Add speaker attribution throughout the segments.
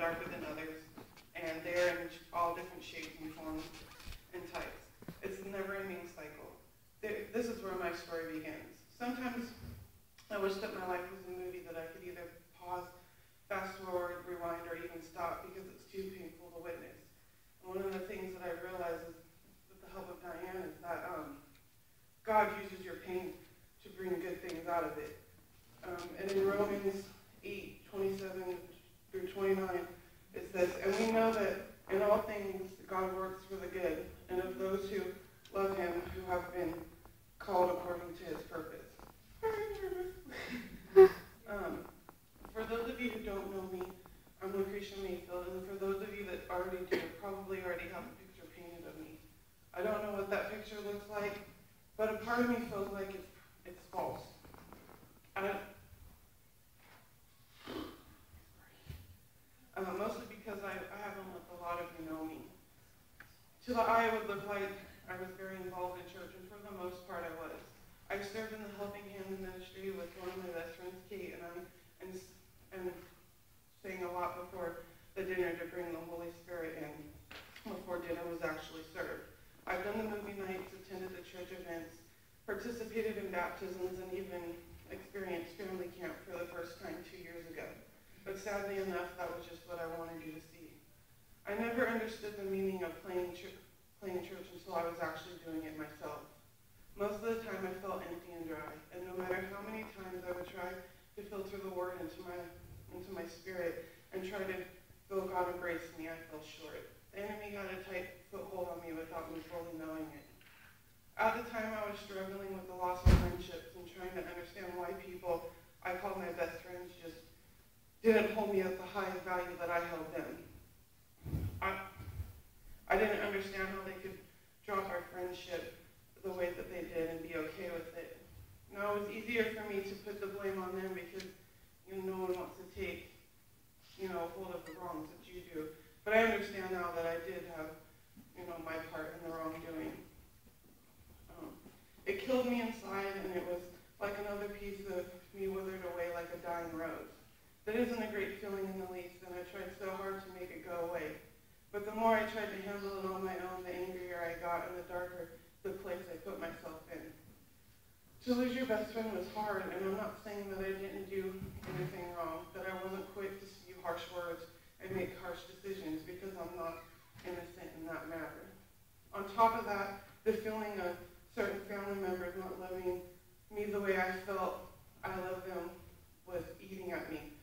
Speaker 1: darker than others, and they're in all different shapes and forms and types. It's a never-ending cycle. This is where my story begins. Sometimes I wish that my life was a movie that I could either pause, fast forward, rewind, or even stop because it's too painful to witness. And one of the things that I realized is, with the help of Diane, is that God uses your pain to bring good things out of it. And in Romans 8:27 through 29, it says, "And we know that in all things God works for the good, and of those who love him, who have been called according to his purpose." For those of you who don't know me, I'm Lucretia Mayfield, and for those of you that already do, probably already have a picture painted of me. I don't know what that picture looks like, but a part of me feels like it's false. Mostly because I haven't let a lot of you know me. To the eye, it would look like I was very involved in church, and for the most part, I was. I served in the Helping Hands ministry with one of my best friends, Kate, and sang a lot before the dinner to bring the Holy Spirit in, before dinner was actually served. I've done the movie nights, attended the church events, participated in baptisms, and even experienced family camp for the first time 2 years ago. But sadly enough, that was just what I wanted you to see. I never understood the meaning of playing church until I was actually doing it myself. Most of the time I felt empty and dry, and no matter how many times I would try to filter the word into my spirit and try to feel God embrace me, I fell short. The enemy had a tight foothold on me without me fully knowing it. At the time, I was struggling with the loss of friendships and trying to understand why people I called my best friends just didn't hold me at the high value that I held them. I didn't understand how they could drop our friendship the way that they did and be okay with it. Now, it was easier for me to put the blame on them because no one wants to take hold of the wrongs that you do. But I understand now that I did have my part in the wrongdoing. It killed me inside, and it was like another piece of me withered away like a dying rose. That isn't a great feeling in the least, and I tried so hard to make it go away. But the more I tried to handle it on my own, the angrier I got and the darker the place I put myself in. To lose your best friend was hard, and I'm not saying that I didn't do anything wrong, that I wasn't quick to spew harsh words and make harsh decisions, because I'm not innocent in that matter. On top of that, the feeling of certain family members not loving me the way I felt I loved them was eating at me.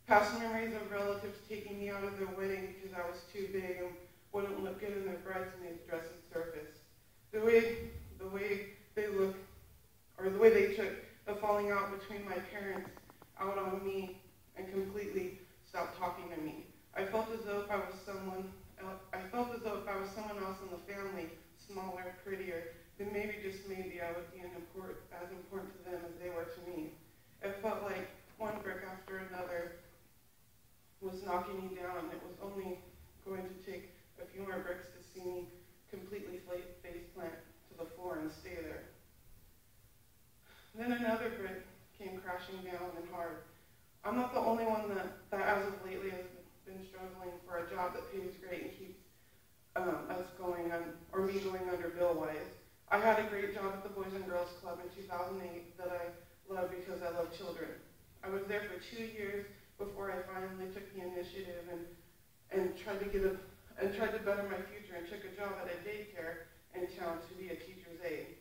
Speaker 1: Past memories of relatives taking me out of their wedding because I was too big and wouldn't look good in their bridesmaids' dresses surfaced. The way they look, or the way they took the falling out between my parents out on me and completely stopped talking to me. I felt as though if I was someone else in the family, smaller, prettier, then maybe, just maybe, I would be as important to them as they were to me. It felt like one brick after another was knocking me down. It was only going to take a few more bricks to see me completely face plant to the floor and stay there. Then another brick came crashing down and hard. I'm not the only one that as of lately has been struggling for a job that pays great and keeps us going or me going under bill-wise. I had a great job at the Boys and Girls Club in 2008 that I loved because I love children. I was there for 2 years before I finally took the initiative and tried to better my future and took a job at a daycare in town to be a teacher's aide.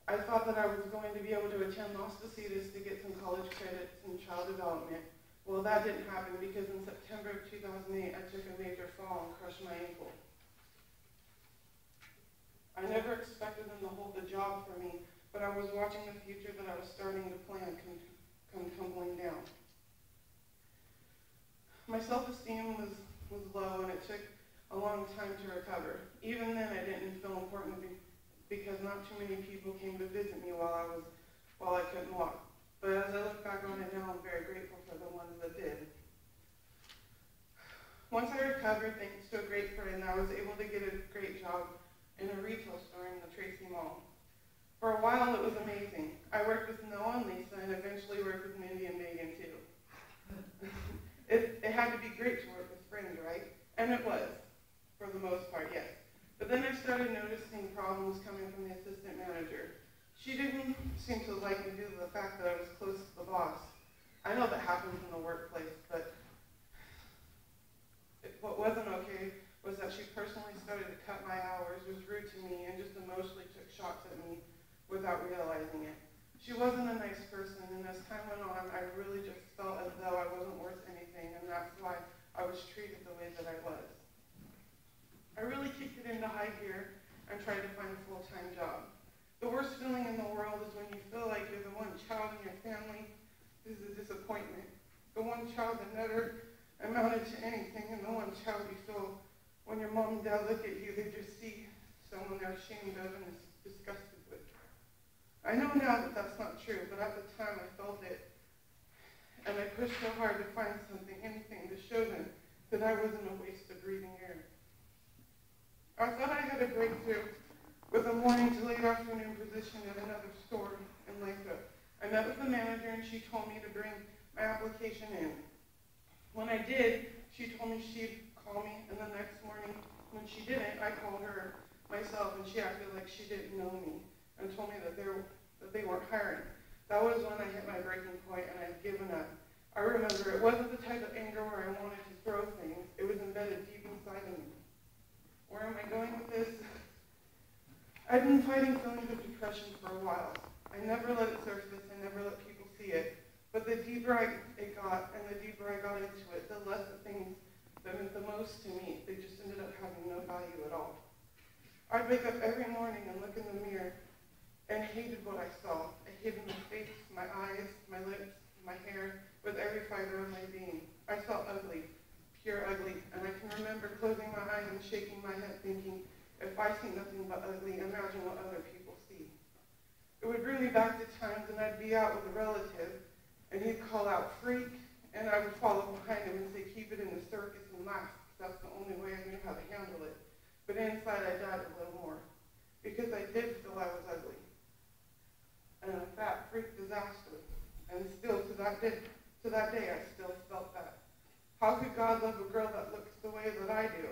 Speaker 1: I thought that I was going to be able to attend Las Positas to get some college credits in child development. Well, that didn't happen because in September of 2008, I took a major fall and crushed my ankle. I never expected them to hold the job for me, but I was watching the future that I was starting to plan come tumbling down. My self-esteem was low, and it took a long time to recover. Even then, I didn't feel important because not too many people came to visit me while I couldn't walk. But as I look back on it now, I'm very grateful for the ones that did. Once I recovered, thanks to a great friend, I was able to get a great job in a retail store in the Tracy Mall. For a while, it was amazing. I worked with Noah and Lisa, and eventually worked with Mindy and Megan, too. It had to be great to work with friends, And it was, for the most part, yes. But then I started noticing problems coming from the assistant manager. She didn't seem to like me due to the fact that I was close to the boss. I know that happens in the workplace, but what wasn't okay was that she personally started to cut my hours, was rude to me, and just emotionally took shots at me without realizing it. She wasn't a nice person, and as time went on, I really just felt as though I wasn't worth anything, and that's why I was treated the way that I was. I really kicked it into high gear and tried to find a full-time job. The worst feeling in the world is when you feel like you're the one child in your family who's a disappointment, the one child that never amounted to anything, and the one child you feel when your mom and dad look at you, they just see someone they're ashamed of and is disgusted with. I know now that that's not true, but at the time I felt it, and I pushed so hard to find something, anything, to show them that I wasn't a waste of breathing air. I thought I had a breakthrough with a morning to late afternoon position at another store in Lathrop. I met with the manager and she told me to bring my application in. When I did, she told me she'd call me, and the next morning when she didn't, I called her myself and she acted like she didn't know me and told me that they weren't hiring. That was when I hit my breaking point and I'd given up. I remember it wasn't the type of anger where I wanted to throw things. It was embedded deep inside of me. Where am I going with this? I've been fighting feelings of depression for a while. I never let it surface. I never let people see it. But the deeper it got, and the deeper I got into it, the less the things that meant the most to me, they just ended up having no value at all. I'd wake up every morning and look in the mirror and hated what I saw. I hated my face, my eyes, my lips, my hair, with every fiber of my being. I felt ugly, pure ugly, and I can remember closing my eyes and shaking my head thinking, if I see nothing but ugly, imagine what other people see. It would bring me back to times when I'd be out with a relative, and he'd call out, freak, and I would follow behind him and say, keep it in the circus and laugh, because that's the only way I knew how to handle it. But inside I died a little more, because I did feel I was ugly. And a fat freak disaster. And still, to that day, I still felt that. How could God love a girl that looks the way that I do?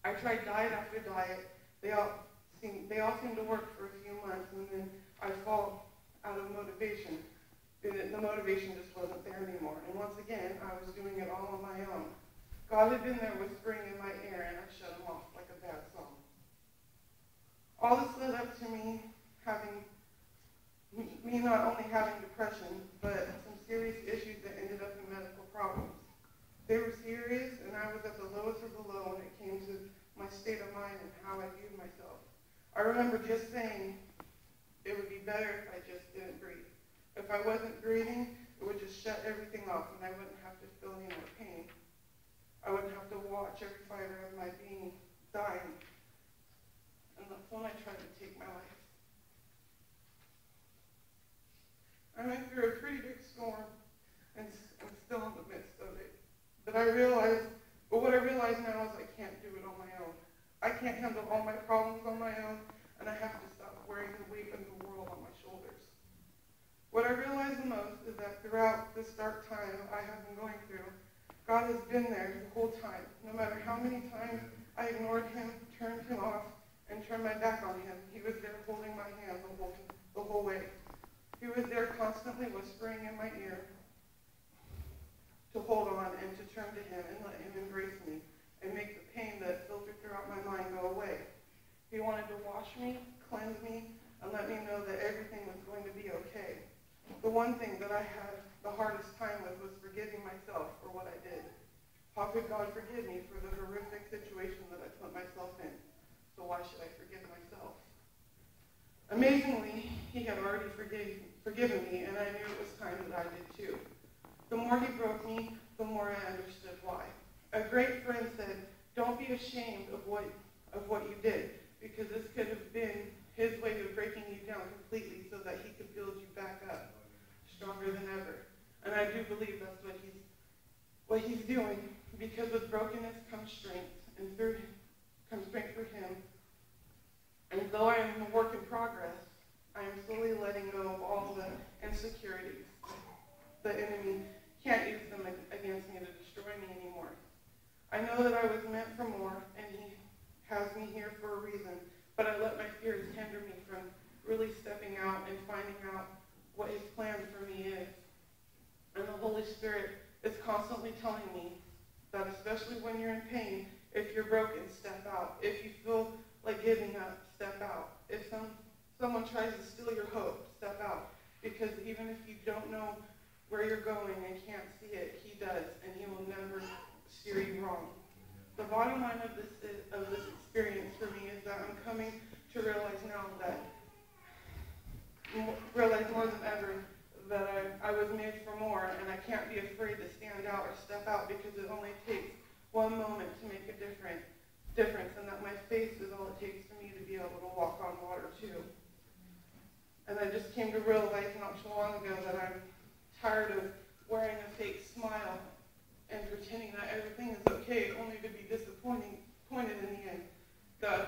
Speaker 1: I tried diet after diet. They all seem to work for a few months, and then I fall out of motivation. The motivation just wasn't there anymore. And once again, I was doing it all on my own. God had been there whispering in my ear, and I shut him off like a bad song. All this led up to me not only having depression, but some serious issues that ended up in medical problems. They were serious, and I was at the lowest of the low when it came to my state of mind and how I viewed myself. I remember just saying it would be better if I just didn't breathe. If I wasn't breathing, it would just shut everything off, and I wouldn't have to feel any more pain. I wouldn't have to watch every fiber of my being dying. And that's when I tried to take my life. I went through a pretty big storm, and I'm still in the midst of it. But what I realize now is I can't do it on my own. I can't handle all my problems on my own, and I have to stop wearing the weight of the world on my shoulders. What I realize the most is that throughout this dark time I have been going through, God has been there the whole time. No matter how many times I ignored him, turned him off, and turned my back on him, he was there holding my hand the whole way. He was there constantly whispering in my ear to hold on and to turn to him and let him embrace me and make the pain that filtered throughout my mind go away. He wanted to wash me, cleanse me, and let me know that everything was going to be okay. The one thing that I had the hardest time with was forgiving myself for what I did. How could God forgive me for the horrific situation that I put myself in? So why should I forgive myself? Amazingly, he had already forgiven me, and I knew it was time that I did too. The more he broke me, the more I understood why. A great friend said, don't be ashamed of what you did, because this could have been his way of breaking you down completely so that he could build you back up, stronger than ever. And I do believe that's what he's doing, because with brokenness comes strength, and through him comes strength through him. And though I am a work in progress, I am slowly letting go of all the insecurities. The enemy can't use them against me to destroy me anymore. I know that I was meant for more, and he has me here for a reason, but I let my fears hinder me from really stepping out and finding out what his plan for me is. And the Holy Spirit is constantly telling me that, especially when you're in pain, if you're broken, step out. If you feel like giving up, step out. If someone tries to steal your hope, step out. Because even if you don't know where you're going and can't see it, he does, and he will never steer you wrong. The bottom line of this experience for me is that I'm coming to realize now that, realize more than ever, that I was made for more, and I can't be afraid to stand out or step out, because it only takes one moment to make a difference, and that my faith is all it takes for me to be able to walk on water too. And I just came to realize not too long ago that I'm tired of wearing a fake smile and pretending that everything is okay, only to be disappointed in the end. God